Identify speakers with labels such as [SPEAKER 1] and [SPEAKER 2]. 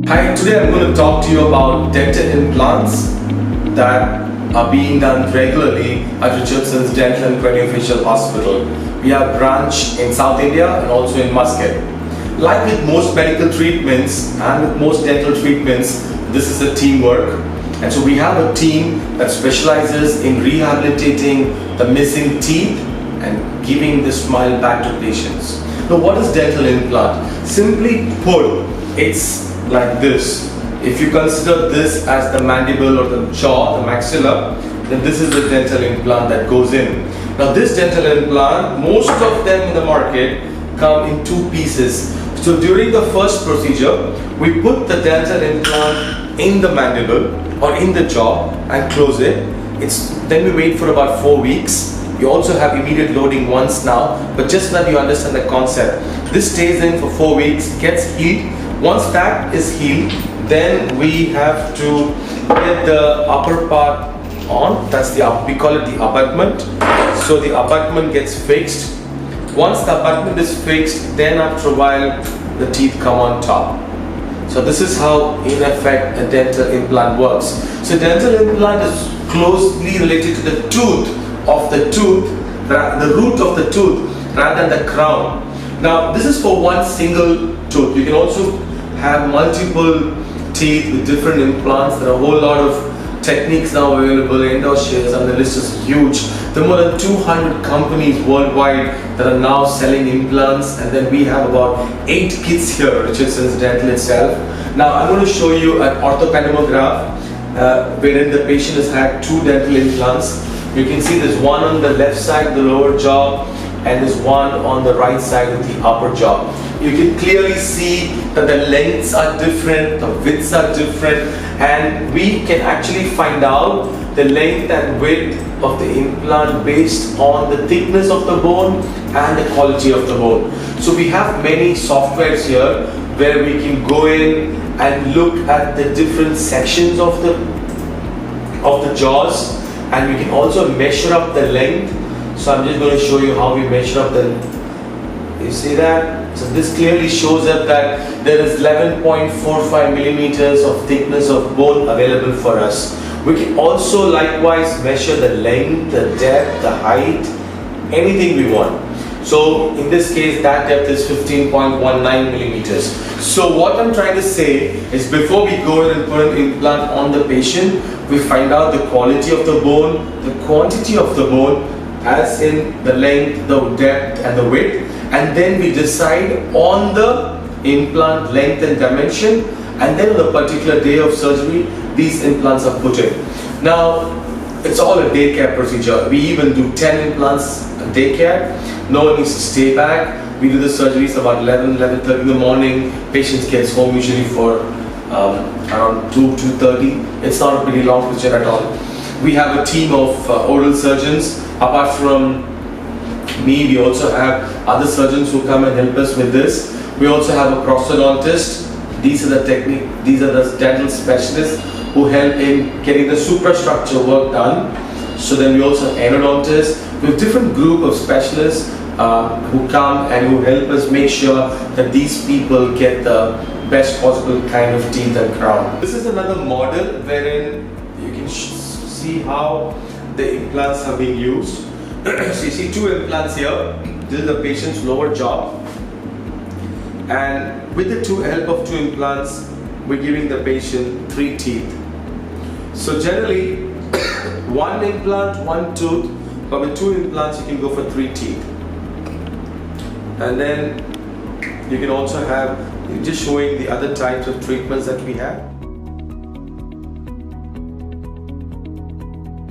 [SPEAKER 1] Hi, today I'm going to talk to you about dental implants that are being done regularly at Richardsons Dental and Craniofacial Hospital. We have a branch in South India and also in Muscat. Like with most medical treatments and with most dental treatments, this is a teamwork. And so we have a team that specializes in rehabilitating the missing teeth and giving the smile back to patients. Now, what is dental implant? Simply put, it's like this. If you consider this as the mandible or the jaw, the maxilla, then this is the dental implant that goes in. Now this dental implant, most of them in the market come in two pieces. So during the first procedure, we put the dental implant in the mandible or in the jaw and close it. Then we wait for about 4 weeks. You also have immediate loading once now, but just that you understand the concept. This stays in for 4 weeks, gets healed. Once that is healed, then we have to get the upper part on. That's we call it the abutment. So the abutment gets fixed. Once the abutment is fixed, then after a while the teeth come on top. So this is how in effect a dental implant works. So dental implant is closely related to the tooth, the root of the tooth rather than the crown. Now this is for one single tooth. You can also have multiple teeth with different implants. There are a whole lot of techniques now available, endosseals, and the list is huge. There are more than 200 companies worldwide that are now selling implants, and then we have about 8 kits here at Richardsons Dental itself. Now I'm going to show you an orthopanorama wherein the patient has had 2 dental implants. You can see there's one on the left side, the lower jaw, and there's one on the right side of the upper jaw. You can clearly see that the lengths are different, the widths are different, and we can actually find out the length and width of the implant based on the thickness of the bone and the quality of the bone. So we have many softwares here where we can go in and look at the different sections of the jaws, and we can also measure up the length. So I'm just going to show you how we measure up you see that? So this clearly shows up that there is 11.45 millimeters of thickness of bone available for us. We can also likewise measure the length, the depth, the height, anything we want. So in this case, that depth is 15.19 millimeters. So what I'm trying to say is before we go in and put an implant on the patient, we find out the quality of the bone, the quantity of the bone, as in the length, the depth and the width, and then we decide on the implant length and dimension, and then on the particular day of surgery these implants are put in. Now it's all a daycare procedure. We even do 10 implants a daycare. No one needs to stay back. We do the surgeries about 11:30 in the morning. Patients gets home usually for around 2:30. It's not a pretty long procedure at all. We have a team of oral surgeons. Apart from me, we also have other surgeons who come and help us with this. We also have a prosthodontist. These are the dental specialists who help in getting the superstructure work done. So then we also have endodontists. We have different group of specialists who come and who help us make sure that these people get the best possible kind of teeth and crown. This is another model wherein you can see how the implants are being used. So you see 2 implants here. This is the patient's lower jaw, and with the help of 2 implants, we're giving the patient 3 teeth. So generally 1 implant, 1 tooth, but with 2 implants you can go for 3 teeth. And then you can also have, just showing the other types of treatments that we have.